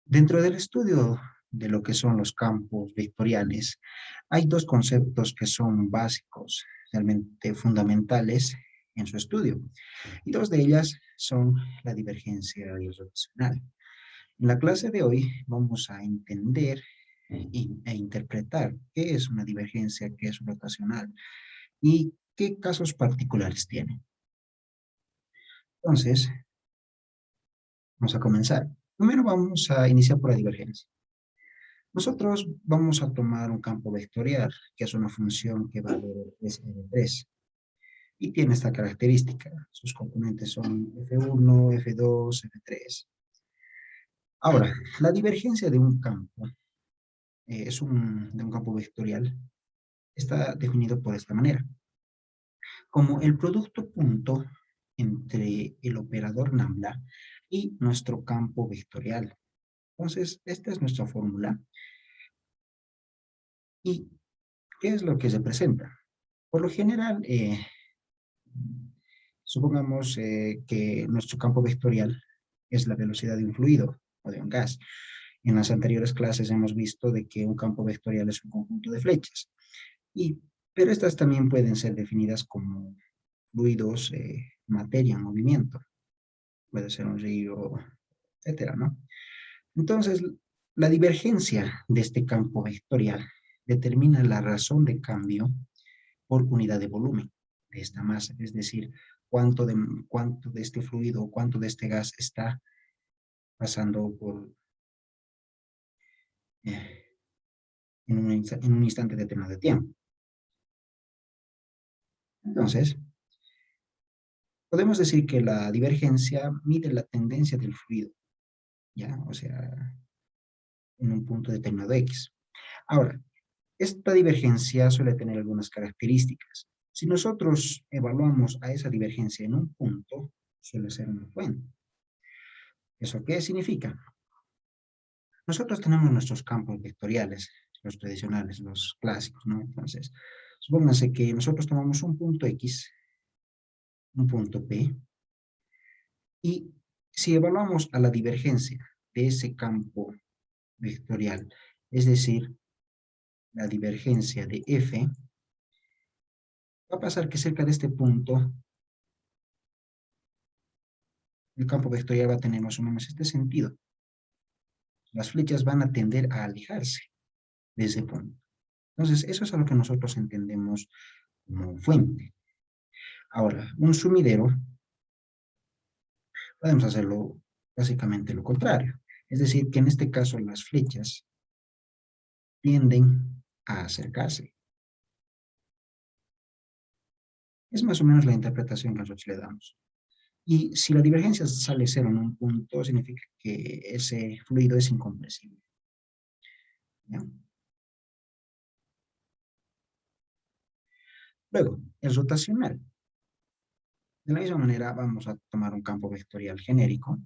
Dentro del estudio de lo que son los campos vectoriales, hay dos conceptos que son básicos, realmente fundamentales en su estudio, y dos de ellas son la divergencia y el rotacional. En la clase de hoy vamos a entender e interpretar qué es una divergencia, qué es un rotacional y qué casos particulares tiene. Entonces, vamos a comenzar. Primero vamos a iniciar por la divergencia. Nosotros vamos a tomar un campo vectorial, que es una función que vale 3 n 3, y tiene esta característica. Sus componentes son f1, f2, f3. Ahora, la divergencia de un campo, de un campo vectorial, está definido por esta manera. Como el producto punto entre el operador lambda y nuestro campo vectorial. Entonces, esta es nuestra fórmula. ¿Y qué es lo que se presenta? Por lo general, supongamos que nuestro campo vectorial es la velocidad de un fluido o de un gas. En las anteriores clases hemos visto de que un campo vectorial es un conjunto de flechas. Pero estas también pueden ser definidas como fluidos, materia en movimiento. Puede ser un río, etcétera, ¿no? Entonces, la divergencia de este campo vectorial determina la razón de cambio por unidad de volumen de esta masa, es decir, cuánto de este fluido o cuánto de este gas está pasando eh, en un instante determinado de tiempo. Entonces, podemos decir que la divergencia mide la tendencia del fluido, ¿ya? O sea, en un punto determinado X. Ahora, esta divergencia suele tener algunas características. Si nosotros evaluamos a esa divergencia en un punto, suele ser una fuente. ¿Eso qué significa? Nosotros tenemos nuestros campos vectoriales, los tradicionales, los clásicos, ¿no? Entonces, supónganse que nosotros tomamos un punto X, un punto P, y si evaluamos a la divergencia de ese campo vectorial, es decir, la divergencia de F, va a pasar que cerca de este punto, el campo vectorial va a tener más o menos este sentido. Las flechas van a tender a alejarse de ese punto. Entonces, eso es a lo que nosotros entendemos como fuente. Ahora, un sumidero, podemos hacerlo básicamente lo contrario. Es decir, que en este caso las flechas tienden a acercarse. Es más o menos la interpretación que nosotros le damos. Y si la divergencia sale cero en un punto, significa que ese fluido es incompresible. ¿Ya? Luego, el rotacional. De la misma manera, vamos a tomar un campo vectorial genérico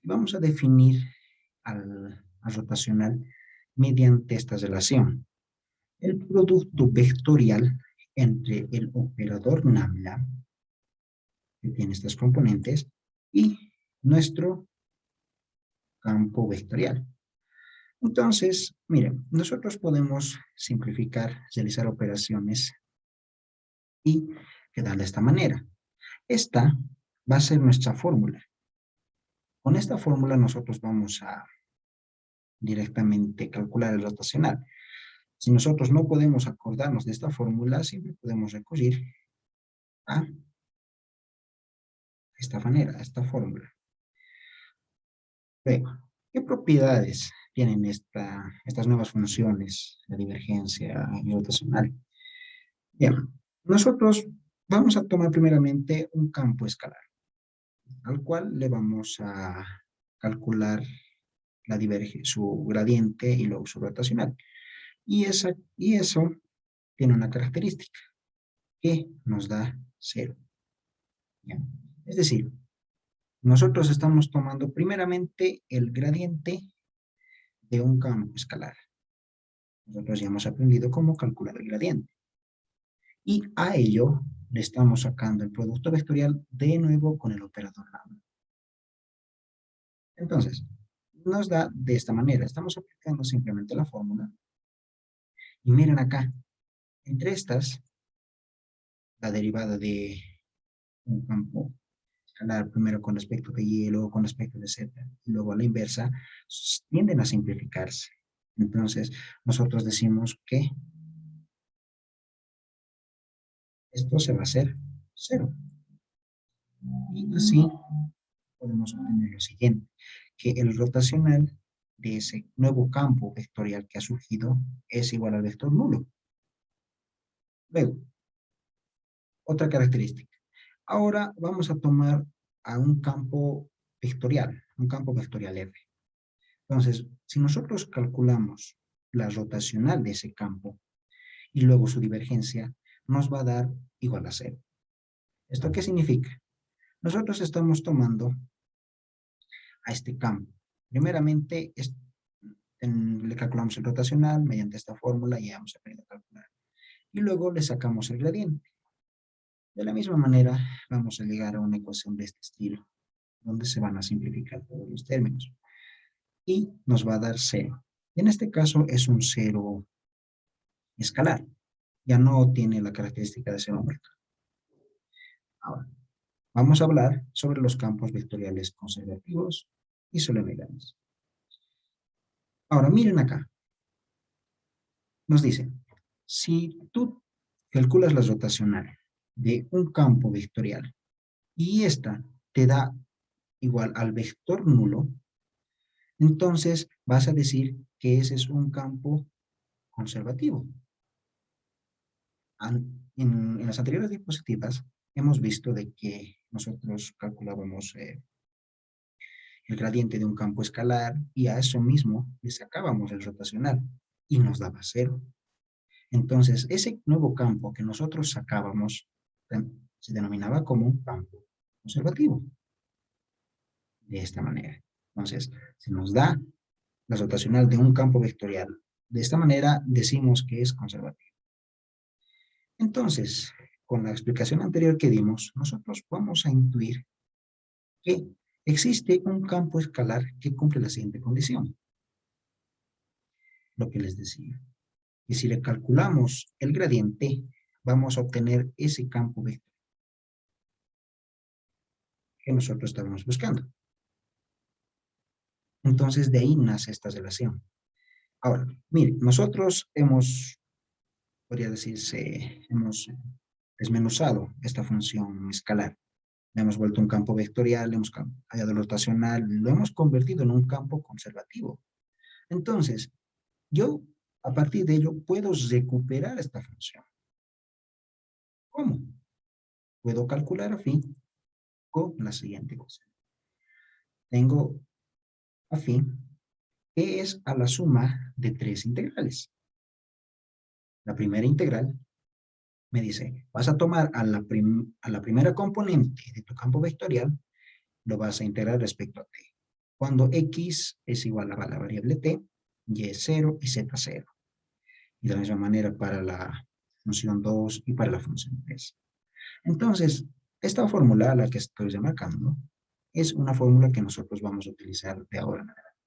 y vamos a definir al rotacional mediante esta relación. El producto vectorial entre el operador lambda, que tiene estas componentes, y nuestro campo vectorial. Entonces, miren, nosotros podemos simplificar, realizar operaciones y quedar de esta manera. Esta va a ser nuestra fórmula. Con esta fórmula nosotros vamos a directamente calcular el rotacional. Si nosotros no podemos acordarnos de esta fórmula, siempre podemos recurrir a esta manera, a esta fórmula. Luego, ¿qué propiedades tienen estas nuevas funciones, la divergencia y rotacional? Bien, nosotros vamos a tomar primeramente un campo escalar, al cual le vamos a calcular su gradiente y luego su rotacional. Y eso tiene una característica, que nos da cero. ¿Ya? Es decir, nosotros estamos tomando primeramente el gradiente de un campo escalar. Nosotros ya hemos aprendido cómo calcular el gradiente. Y a ello le estamos sacando el producto vectorial de nuevo con el operador lambda. Entonces, nos da de esta manera. Estamos aplicando simplemente la fórmula. Y miren acá, entre estas, la derivada de un campo escalar primero con respecto de y, luego con respecto de z, y luego a la inversa, tienden a simplificarse. Entonces, nosotros decimos que esto se va a hacer 0. Y así podemos obtener lo siguiente, que el rotacional de ese nuevo campo vectorial que ha surgido es igual al vector nulo. Luego, otra característica. Ahora vamos a tomar a un campo vectorial F. Entonces, si nosotros calculamos la rotacional de ese campo y luego su divergencia, nos va a dar igual a 0. ¿Esto qué significa? Nosotros estamos tomando a este campo. Primeramente, le calculamos el rotacional mediante esta fórmula, ya hemos aprendido a calcular. Y luego le sacamos el gradiente. De la misma manera, vamos a llegar a una ecuación de este estilo, donde se van a simplificar todos los términos. Y nos va a dar 0. En este caso es un 0 escalar. Ya no tiene la característica de 0 numérico. Ahora, vamos a hablar sobre los campos vectoriales conservativos y solenoidales. Ahora, miren acá. Nos dice, si tú calculas la rotacional de un campo vectorial y esta te da igual al vector nulo, entonces vas a decir que ese es un campo conservativo. En las anteriores diapositivas hemos visto de que nosotros calculábamos el gradiente de un campo escalar y a eso mismo le sacábamos el rotacional y nos daba 0. Entonces, ese nuevo campo que nosotros sacábamos se denominaba como un campo conservativo. De esta manera. Entonces, se nos da la rotacional de un campo vectorial. De esta manera decimos que es conservativo. Entonces, con la explicación anterior que dimos, nosotros vamos a intuir que existe un campo escalar que cumple la siguiente condición. Lo que les decía. Y si le calculamos el gradiente, vamos a obtener ese campo vectorial que nosotros estábamos buscando. Entonces, de ahí nace esta relación. Ahora, miren, nosotros podría decirse, hemos desmenuzado esta función escalar. Le hemos vuelto un campo vectorial, le hemos hallado rotacional, lo hemos convertido en un campo conservativo. Entonces, yo, a partir de ello, puedo recuperar esta función. ¿Cómo? Puedo calcular a fin con la siguiente cosa. Tengo a fin que es a la suma de 3 integrales. La primera integral me dice, vas a tomar a la primera componente de tu campo vectorial, lo vas a integrar respecto a t. Cuando x es igual a la variable t, y es 0 y z 0. Y de la misma manera para la función 2 y para la función 3. Entonces, esta fórmula, la que estoy remarcando, es una fórmula que nosotros vamos a utilizar de ahora en adelante.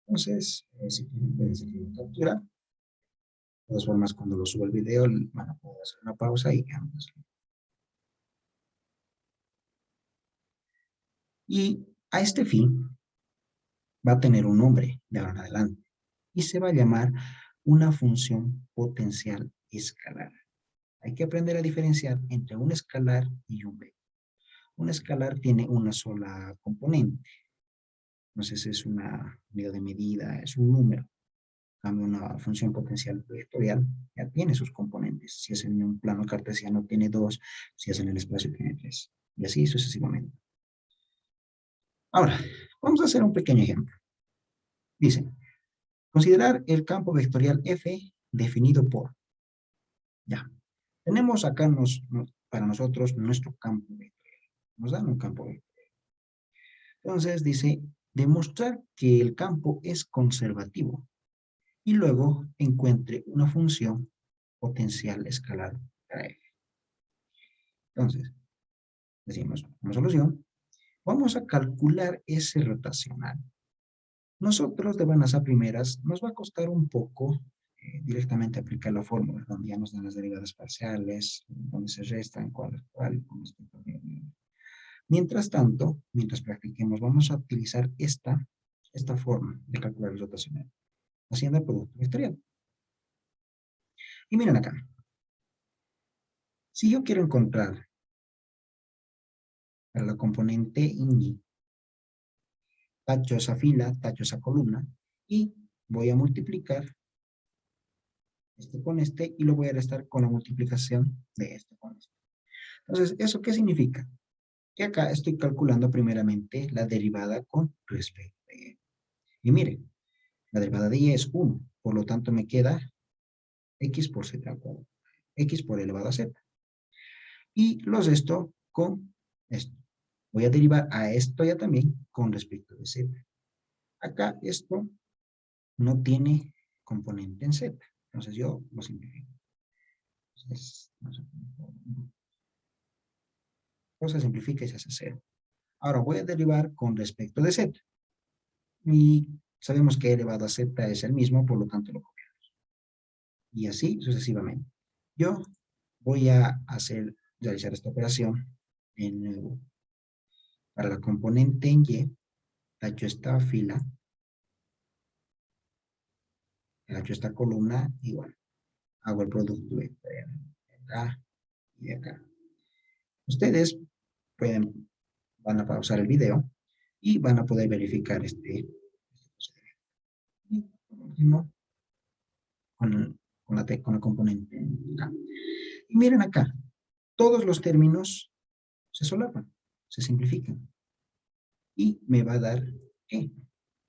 Entonces, si pueden seguir la captura, de todas formas, cuando lo suba el video, van a poder hacer una pausa y quedamos. Y a este fin va a tener un nombre de ahora en adelante y se va a llamar una función potencial escalar. Hay que aprender a diferenciar entre un escalar y un vector. Un escalar tiene una sola componente. Entonces es una unidad de medida, es un número. En cambio, una función potencial vectorial ya tiene sus componentes. Si es en un plano cartesiano tiene 2, si es en el espacio tiene 3. Y así sucesivamente. Ahora, vamos a hacer un pequeño ejemplo. Dice, considerar el campo vectorial F definido por, ya, tenemos acá para nosotros nuestro campo vectorial. Nos dan un campo vectorial. Entonces dice, demostrar que el campo es conservativo y luego encuentre una función potencial escalar para F. Entonces, decimos, como solución, vamos a calcular ese rotacional. Nosotros de buenas a primeras nos va a costar un poco directamente aplicar la fórmula, donde ya nos dan las derivadas parciales, donde se restan, cuál, con respecto a Mientras tanto, mientras practiquemos, vamos a utilizar esta forma de calcular el rotacional, haciendo el producto vectorial. Y miren acá, si yo quiero encontrar para la componente Y, tacho esa fila, tacho esa columna, y voy a multiplicar este con este, y lo voy a restar con la multiplicación de este con este. Entonces, ¿eso qué significa? Que acá estoy calculando primeramente la derivada con respecto a Y. Y miren, la derivada de Y es 1, por lo tanto me queda X por Z al cuadrado, X por elevado a Z. Y lo resto con esto. Voy a derivar a esto ya también con respecto de Z. Acá esto no tiene componente en Z. Entonces yo lo simplifico. Entonces, se simplifica y se hace 0. Ahora voy a derivar con respecto de Z. Y sabemos que elevado a Z es el mismo, por lo tanto lo copiamos. Y así sucesivamente. Yo voy a realizar esta operación en nuevo. Para la componente en Y, tacho esta fila, tacho esta columna, igual. Hago el producto de acá y de acá. Ustedes van a pausar el video y van a poder verificar este procedimiento. Y por último, con la componente acá. Y miren acá, todos los términos se solapan, se simplifican. Y me va a dar, ¿qué?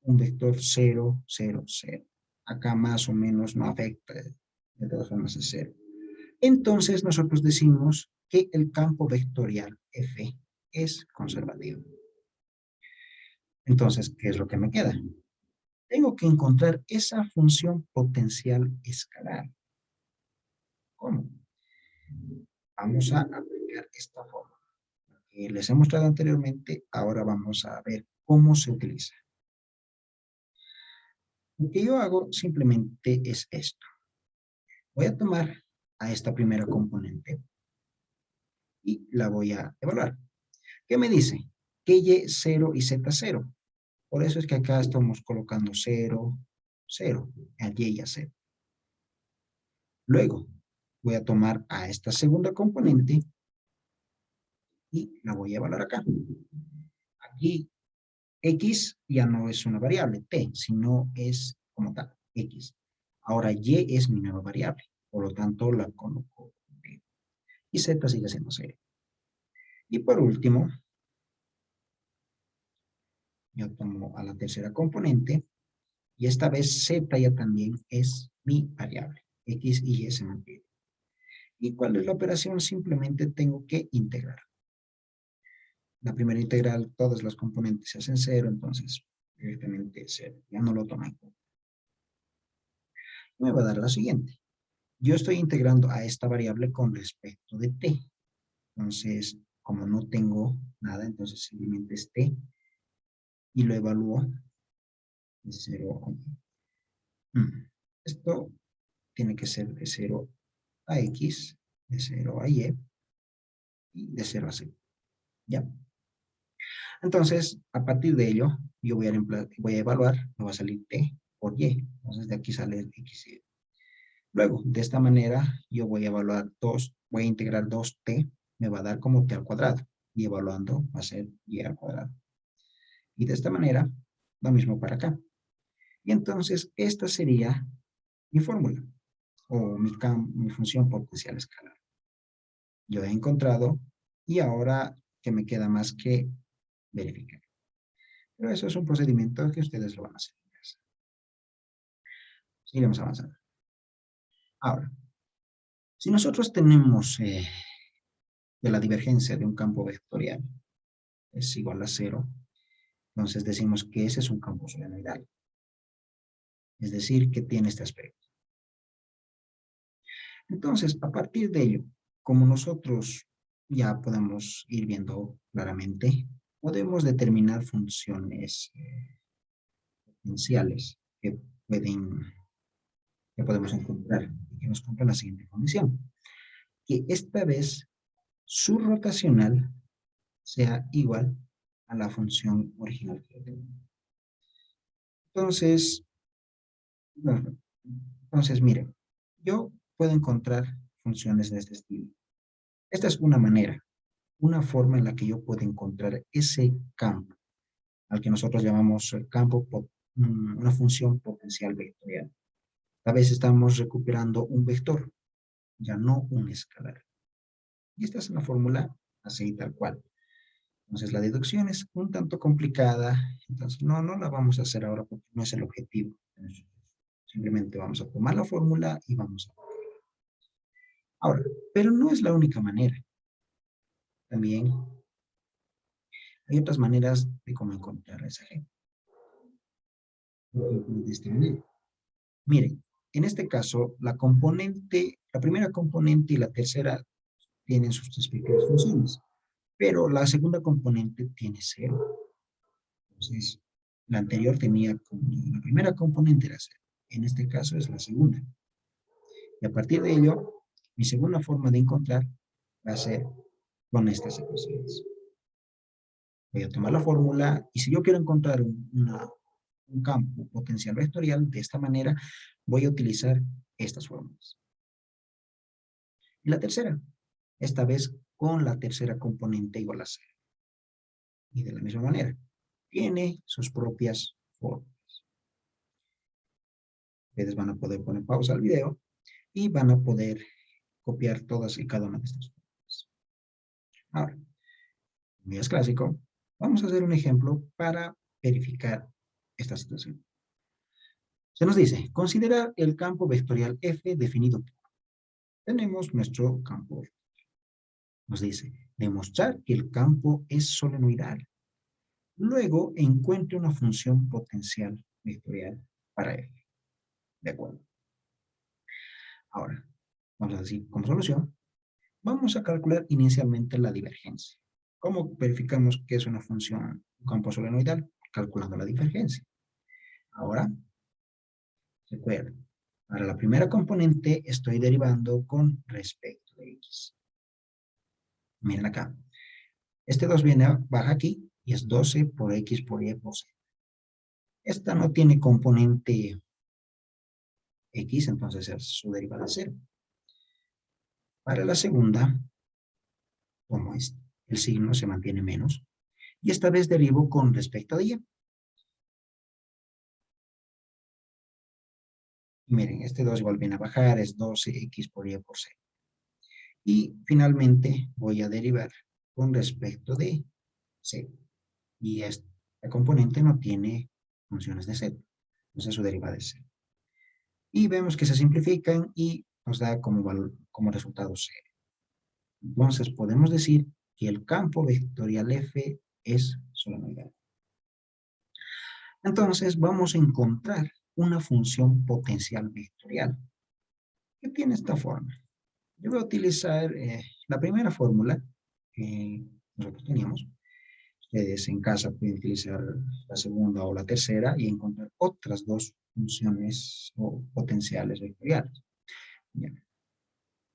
Un vector 0, 0, 0. Acá más o menos no afecta, de todas formas es 0. Entonces nosotros decimos que el campo vectorial F es conservativo. Entonces, ¿qué es lo que me queda? Tengo que encontrar esa función potencial escalar. ¿Cómo? Vamos a aplicar esta forma que les he mostrado anteriormente. Ahora vamos a ver cómo se utiliza. Lo que yo hago simplemente es esto. Voy a tomar a esta primera componente y la voy a evaluar. ¿Qué me dice? Que Y 0 y Z 0. Por eso es que acá estamos colocando 0, 0, a Y y a Z. Luego, voy a tomar a esta segunda componente y la voy a evaluar acá. Aquí, X ya no es una variable, T, sino es como tal, X. Ahora, Y es mi nueva variable, por lo tanto, la coloco B. Y Z sigue siendo 0. Y por último, yo tomo a la tercera componente y esta vez Z ya también es mi variable. X y Y se mantienen. ¿Y cuál es la operación? Simplemente tengo que integrar. La primera integral, todas las componentes se hacen 0, entonces directamente 0. Ya no lo tomo en cuenta. Me va a dar la siguiente. Yo estoy integrando a esta variable con respecto de t. Entonces, como no tengo nada, entonces simplemente es t y lo evalúo de 0 a y. Esto tiene que ser de 0 a x, de 0 a y de 0 a z. ¿Ya? Entonces, a partir de ello, yo voy a evaluar, me va a salir t por y. Entonces, de aquí sale el x y. Luego, de esta manera, yo voy a evaluar voy a integrar 2t, me va a dar como t al cuadrado. Y evaluando va a ser y al cuadrado. Y de esta manera, lo mismo para acá. Y entonces, esta sería mi fórmula, o mi función potencial escalar. Yo he encontrado, y ahora que me queda más que verificar. Pero eso es un procedimiento que ustedes lo van a hacer en casa. Seguiremos avanzando. Ahora, si nosotros tenemos de la divergencia de un campo vectorial es igual a 0, entonces decimos que ese es un campo solenoidal. Es decir, que tiene este aspecto. Entonces, a partir de ello, como nosotros ya podemos ir viendo claramente, podemos determinar funciones potenciales que podemos encontrar y que nos cumplen la siguiente condición. Que esta vez su rotacional sea igual a la función original que tengo. Entonces, bueno, miren, yo puedo encontrar funciones de este estilo. Esta es una manera, una forma en la que yo puedo encontrar ese campo, al que nosotros llamamos el campo, una función potencial vectorial. A veces estamos recuperando un vector, ya no un escalar. Y esta es una fórmula así tal cual. Entonces la deducción es un tanto complicada, entonces no la vamos a hacer ahora porque no es el objetivo. Simplemente vamos a tomar la fórmula y vamos a... Ahora, pero no es la única manera. También hay otras maneras de cómo encontrar esa G. De esta manera. Miren, en este caso, la primera componente y la tercera tienen sus respectivas funciones, pero la segunda componente tiene 0. Entonces, la anterior tenía, la primera componente era 0. En este caso es la segunda. Y a partir de ello, mi segunda forma de encontrar va a ser con estas ecuaciones. Voy a tomar la fórmula y si yo quiero encontrar un campo potencial vectorial de esta manera, voy a utilizar estas fórmulas. Y la tercera, esta vez con la tercera componente igual a 0. Y de la misma manera, tiene sus propias fórmulas. Ustedes van a poder poner pausa al video y van a poder copiar todas y cada una de estas fórmulas. Ahora, como ya es clásico, vamos a hacer un ejemplo para verificar esta situación. Se nos dice, considera el campo vectorial F definido por... Tenemos nuestro campo. Nos dice, demostrar que el campo es solenoidal. Luego, encuentre una función potencial vectorial para F. De acuerdo. Ahora, vamos a decir, como solución, vamos a calcular inicialmente la divergencia. ¿Cómo verificamos que es una función, un campo solenoidal? Calculando la divergencia. Ahora, recuerden, para la primera componente estoy derivando con respecto de X. Miren acá. Este 2 baja aquí y es 12 por X por Y por Z. Esta no tiene componente X, entonces es su derivada de 0. Para la segunda, como es, el signo se mantiene menos, y esta vez derivo con respecto de Y. Y miren, este 2 igual viene a bajar, es 12X por Y por Z. Y finalmente voy a derivar con respecto de Z. Y esta componente no tiene funciones de Z, entonces su derivada es 0. Y vemos que se simplifican y nos da como resultado 0. Entonces podemos decir que el campo vectorial F es solenoidal. Entonces vamos a encontrar una función potencial vectorial que tiene esta forma. Yo voy a utilizar la primera fórmula que nosotros teníamos. Ustedes en casa pueden utilizar la segunda o la tercera y encontrar otras dos funciones o potenciales vectoriales. Bien.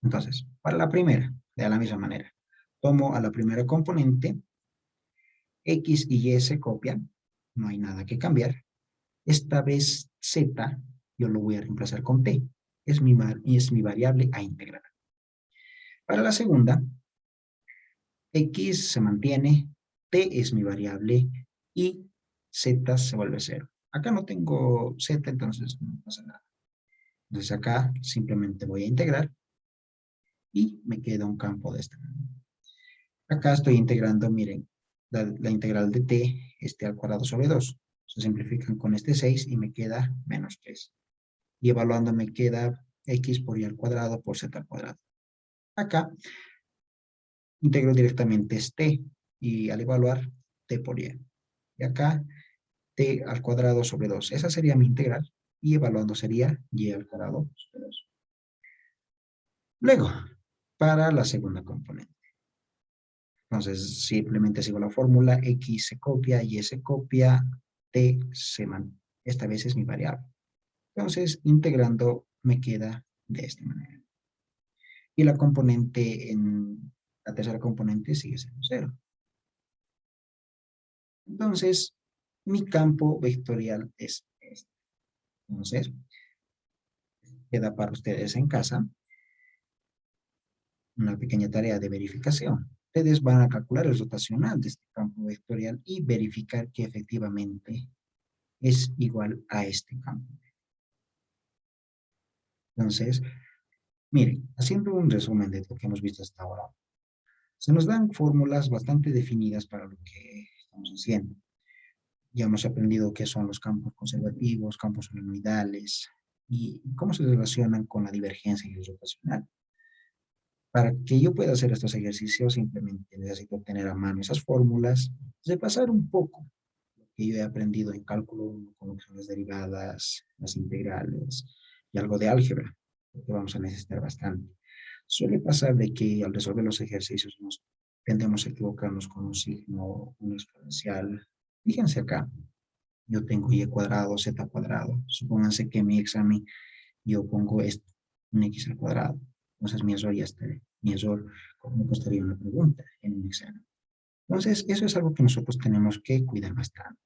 Entonces, para la primera, de la misma manera, tomo a la primera componente, X y Y se copian, no hay nada que cambiar. Esta vez Z, yo lo voy a reemplazar con T, es mi variable a integrar. Para la segunda, X se mantiene, T es mi variable y Z se vuelve 0. Acá no tengo Z, entonces no pasa nada. Entonces acá simplemente voy a integrar y me queda un campo de esta manera. Acá estoy integrando, miren, la integral de t, al cuadrado sobre 2. Se simplifican con este 6 y me queda menos 3. Y evaluando me queda x por y al cuadrado por z al cuadrado. Acá integro directamente este y al evaluar t por y. Y acá t al cuadrado sobre 2. Esa sería mi integral y evaluando sería y al cuadrado sobre 2. Luego, para la segunda componente. Entonces, simplemente sigo la fórmula, X se copia, Y se copia, T esta vez es mi variable. Entonces, integrando me queda de esta manera. Y la componente la tercera componente sigue siendo 0. Entonces, mi campo vectorial es este. Entonces, queda para ustedes en casa una pequeña tarea de verificación. Ustedes van a calcular el rotacional de este campo vectorial y verificar que efectivamente es igual a este campo. Entonces, miren, haciendo un resumen de lo que hemos visto hasta ahora, se nos dan fórmulas bastante definidas para lo que estamos haciendo. Ya hemos aprendido qué son los campos conservativos, campos solenoidales y cómo se relacionan con la divergencia y el rotacional. Para que yo pueda hacer estos ejercicios, simplemente necesito tener a mano esas fórmulas, repasar un poco lo que yo he aprendido en cálculo 1 con lo que son las derivadas, las integrales y algo de álgebra, que vamos a necesitar bastante. Suele pasar de que al resolver los ejercicios nos tendemos a equivocarnos con un signo, un exponencial. Fíjense acá, yo tengo y cuadrado, z cuadrado. Supónganse que en mi examen yo pongo esto, un x al cuadrado. Entonces mi error ya está, mi error me costaría una pregunta en un examen. Entonces eso es algo que nosotros tenemos que cuidar bastante.